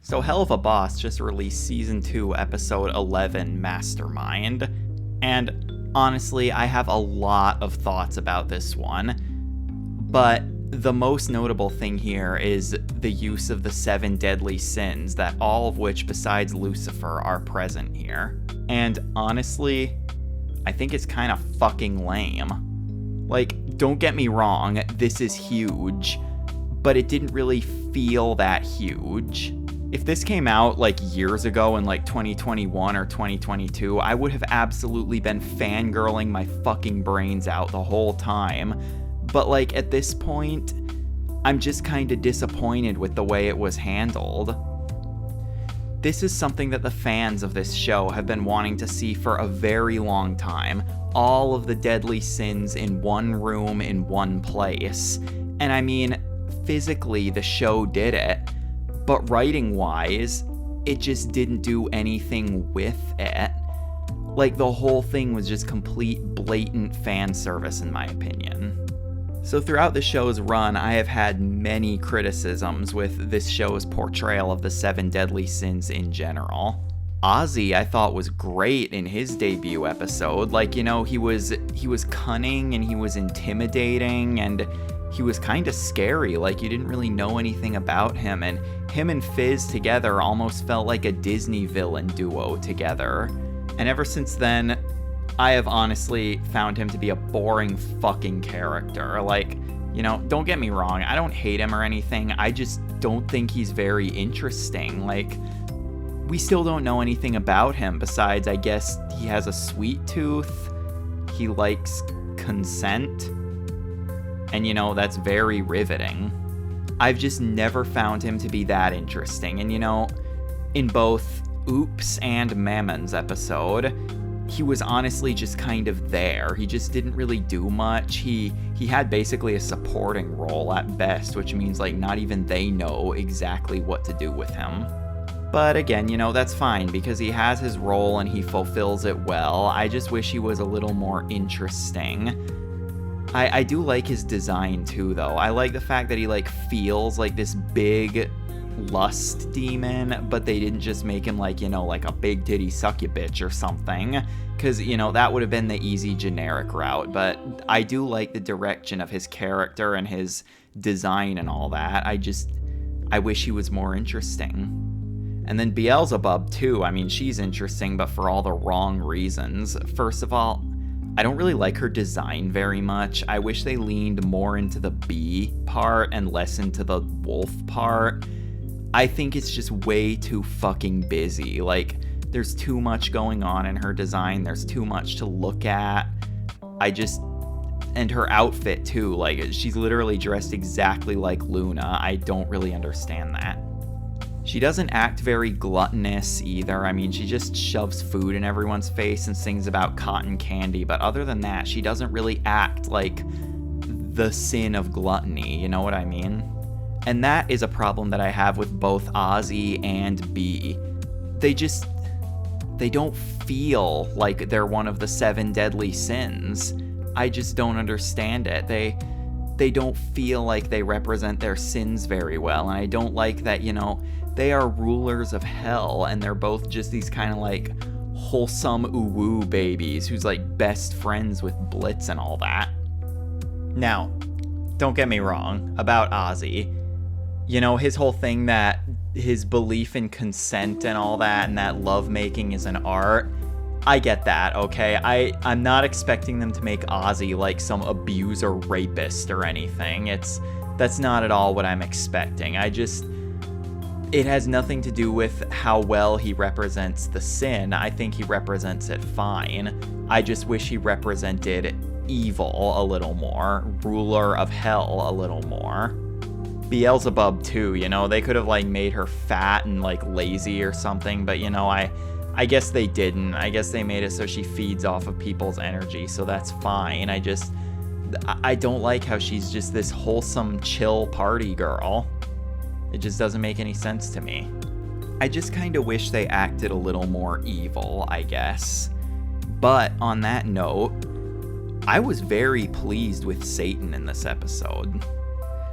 So Hell of a Boss just released Season 2, Episode 11, Mastermind. And honestly, I have a lot of thoughts about this one. But the most notable thing here is the use of the 7 deadly sins, that all of which, besides Lucifer, are present here. And honestly, I think it's kind of fucking lame. Like, don't get me wrong, this is huge, but it didn't really feel that huge. If this came out like years ago in like 2021 or 2022, I would have absolutely been fangirling my fucking brains out the whole time. But like at this point, I'm just kind of disappointed with the way it was handled. This is something that the fans of this show have been wanting to see for a very long time. All of the deadly sins in one room, in one place. And I mean, physically the show did it. But writing-wise, it just didn't do anything with it. Like, the whole thing was just complete, blatant fan service, in my opinion. So throughout the show's run, I have had many criticisms with this show's portrayal of the 7 deadly sins in general. Ozzy, I thought, was great in his debut episode. Like, you know, he was cunning and he was intimidating and he was kind of scary. Like, you didn't really know anything about him, and him and Fizz together almost felt like a Disney villain duo together. And ever since then, I have honestly found him to be a boring fucking character. Like, you know, don't get me wrong, I don't hate him or anything, I just don't think he's very interesting. Like, we still don't know anything about him besides, I guess, he has a sweet tooth, he likes consent, and you know, that's very riveting. I've just never found him to be that interesting, and you know, in both Oops and Mammon's episode, he was honestly just kind of there. He just didn't really do much. He had basically a supporting role at best, which means like not even they know exactly what to do with him. But again, you know, that's fine because he has his role and he fulfills it well. I just wish he was a little more interesting. I do like his design too, though. I like the fact that he like feels like this big lust demon, but they didn't just make him like, you know, like a big titty suck you bitch or something, because, you know, that would have been the easy generic route. But I do like the direction of his character and his design and all that. I wish he was more interesting. And then Beelzebub too. I mean, she's interesting, but for all the wrong reasons. First of all, I don't really like her design very much. I wish they leaned more into the bee part and less into the wolf part. I think it's just way too fucking busy. Like, there's too much going on in her design. There's too much to look at. And her outfit too. Like, she's literally dressed exactly like Luna. I don't really understand that. She doesn't act very gluttonous either. I mean, she just shoves food in everyone's face and sings about cotton candy. But other than that, she doesn't really act like the sin of gluttony. You know what I mean? And that is a problem that I have with both Ozzy and Bee. They don't feel like they're one of the 7 deadly sins. I just don't understand it. They don't feel like they represent their sins very well. And I don't like that, you know, they are rulers of hell and they're both just these kind of like wholesome uwu babies who's like best friends with Blitz and all that. Now, don't get me wrong about Ozzy. You know, his whole thing that his belief in consent and all that and that lovemaking is an art, I get that, okay? I'm not expecting them to make Ozzy like some abuser rapist or anything. That's not at all what I'm expecting. It has nothing to do with how well he represents the sin. I think he represents it fine. I just wish he represented evil a little more, ruler of hell a little more. Beelzebub too, you know, they could have like made her fat and like lazy or something, but you know, I guess they didn't. I guess they made it so she feeds off of people's energy, so that's fine. I don't like how she's just this wholesome, chill party girl. It just doesn't make any sense to me. I just kind of wish they acted a little more evil, I guess. But on that note, I was very pleased with Satan in this episode.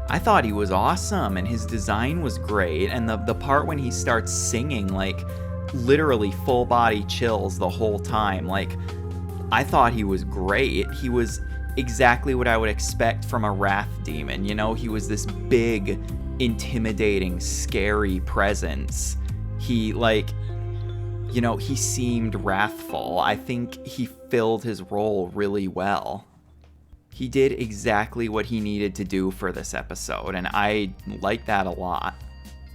I thought he was awesome, and his design was great, and the part when he starts singing, like, literally full body chills the whole time. Like, I thought he was great. He was exactly what I would expect from a wrath demon. You know, he was this big, intimidating, scary presence. He, like, you know, he seemed wrathful. I think he filled his role really well. He did exactly what he needed to do for this episode, and I like that a lot.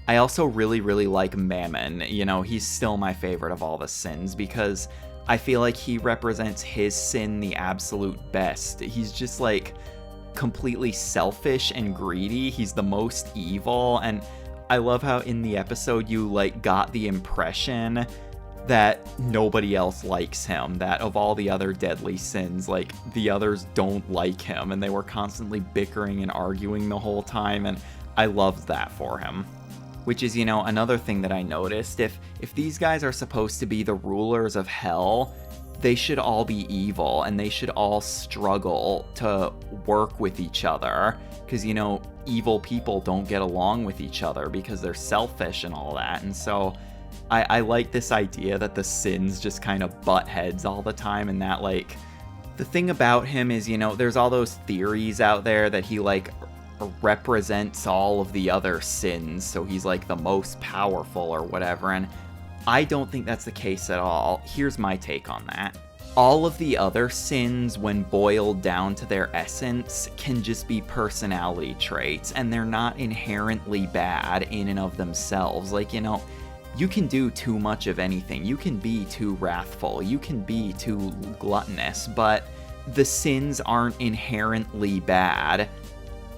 I also really, really like Mammon. You know, he's still my favorite of all the sins because I feel like he represents his sin the absolute best. He's just, like, completely selfish and greedy. He's the most evil, and I love how in the episode you, like, got the impression that nobody else likes him, that of all the other deadly sins, like, the others don't like him, and they were constantly bickering and arguing the whole time, and I loved that for him. Which is, you know, another thing that I noticed. If these guys are supposed to be the rulers of hell, they should all be evil, and they should all struggle to work with each other. Because, you know, evil people don't get along with each other because they're selfish and all that. And so I like this idea that the sins just kind of butt heads all the time, and that, like, the thing about him is, you know, there's all those theories out there that he, like, represents all of the other sins, so he's, like, the most powerful or whatever, and I don't think that's the case at all. Here's my take on that. All of the other sins, when boiled down to their essence, can just be personality traits, and they're not inherently bad in and of themselves. Like, you know, you can do too much of anything. You can be too wrathful. You can be too gluttonous, but the sins aren't inherently bad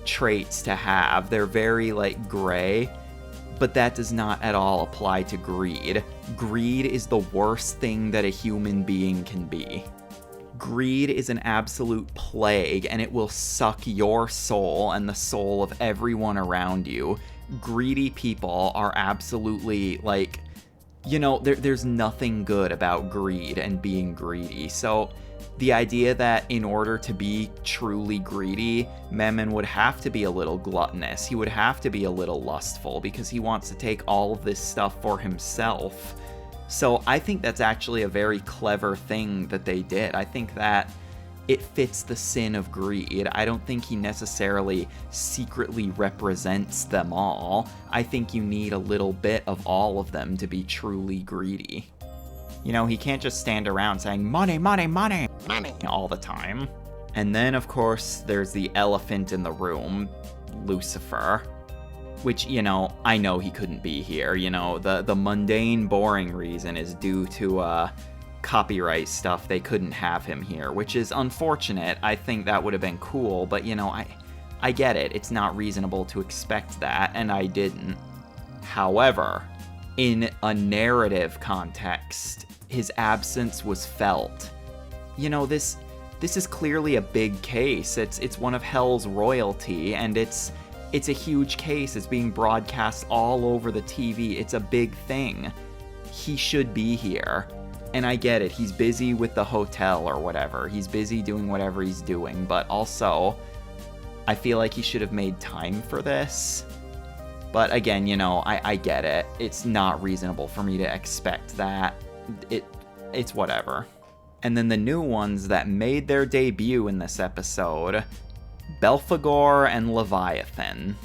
traits to have. They're very, like, gray, but that does not at all apply to greed. Greed is the worst thing that a human being can be. Greed is an absolute plague, and it will suck your soul and the soul of everyone around you. Greedy people are absolutely, like, you know, there's nothing good about greed and being greedy. So the idea that in order to be truly greedy, Memon would have to be a little gluttonous. He would have to be a little lustful because he wants to take all of this stuff for himself. So I think that's actually a very clever thing that they did. I think that it fits the sin of greed. I don't think he necessarily secretly represents them all. I think you need a little bit of all of them to be truly greedy. You know, he can't just stand around saying, money, money, money, money, all the time. And then, of course, there's the elephant in the room, Lucifer. Which, you know, I know he couldn't be here. You know, the mundane, boring reason is due to, copyright stuff. They couldn't have him here, which is unfortunate. I think that would have been cool, but, you know, I get it. It's not reasonable to expect that, and I didn't. However, in a narrative context, his absence was felt. You know, this is clearly a big case. It's one of Hell's royalty, and it's a huge case. It's being broadcast all over the TV. It's a big thing. He should be here. And I get it. He's busy with the hotel or whatever. He's busy doing whatever he's doing, but also I feel like he should have made time for this. But again, you know, I get it. It's not reasonable for me to expect that. It's whatever. And then the new ones that made their debut in this episode, Belphegor and Leviathan.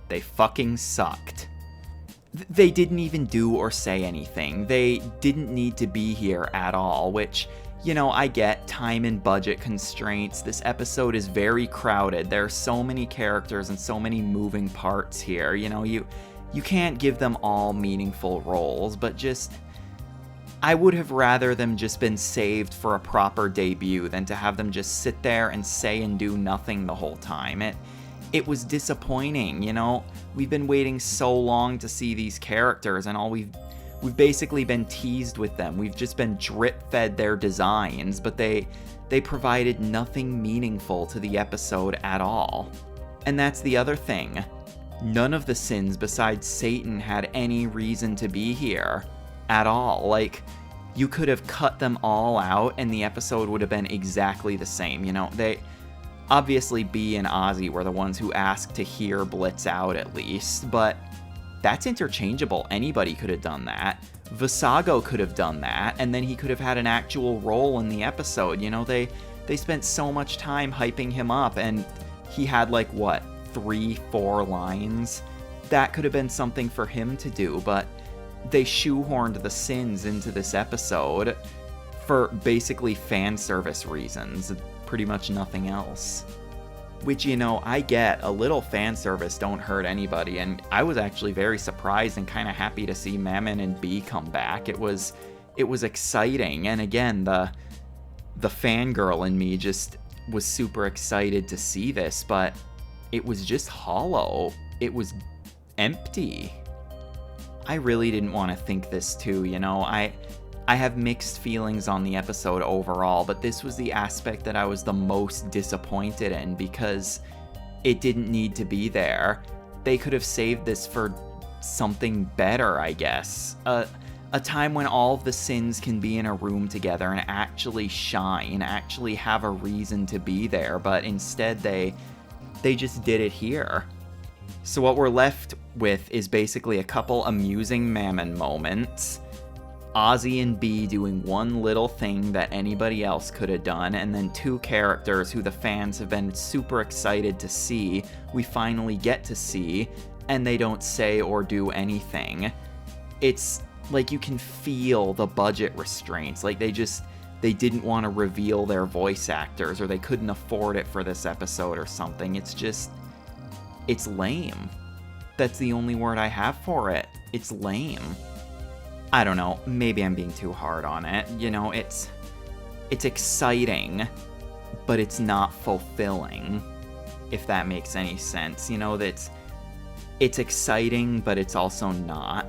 They fucking sucked. They didn't even do or say anything. They didn't need to be here at all, which, you know, I get time and budget constraints. This episode is very crowded. There are so many characters and so many moving parts here. You know, you can't give them all meaningful roles, but just, I would have rather them just been saved for a proper debut than to have them just sit there and say and do nothing the whole time. It was disappointing, you know? We've been waiting so long to see these characters, and all we've basically been teased with them. We've just been drip-fed their designs, but they provided nothing meaningful to the episode at all. And that's the other thing. None of the sins besides Satan had any reason to be here at all. Like, you could have cut them all out and the episode would have been exactly the same, you know? Obviously, Bee and Ozzy were the ones who asked to hear Blitz out at least, but that's interchangeable. Anybody could have done that. Visago could have done that, and then he could have had an actual role in the episode. You know, they spent so much time hyping him up, and he had like, what, 3-4 lines? That could have been something for him to do, but they shoehorned the Sins into this episode for basically fan service reasons, pretty much nothing else. Which, you know, I get, a little fan service don't hurt anybody, and I was actually very surprised and kind of happy to see Mammon and Bee come back. It was exciting, and again, the fangirl in me just was super excited to see this, but it was just hollow. It was empty. I really didn't want to think this too, you know. I have mixed feelings on the episode overall, but this was the aspect that I was the most disappointed in because it didn't need to be there. They could have saved this for something better, I guess. A time when all of the Sins can be in a room together and actually shine, actually have a reason to be there, but instead they just did it here. So what we're left with is basically a couple amusing Mammon moments, Ozzy and Bee doing one little thing that anybody else could have done, and then two characters who the fans have been super excited to see, we finally get to see, and they don't say or do anything. It's like you can feel the budget restraints, like they didn't want to reveal their voice actors, or they couldn't afford it for this episode or something. It's lame. That's the only word I have for it. It's lame. I don't know, maybe I'm being too hard on it. You know, it's exciting, but it's not fulfilling, if that makes any sense. You know, it's exciting, but it's also not.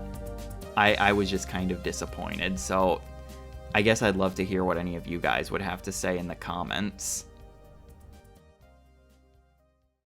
I was just kind of disappointed, so I guess I'd love to hear what any of you guys would have to say in the comments.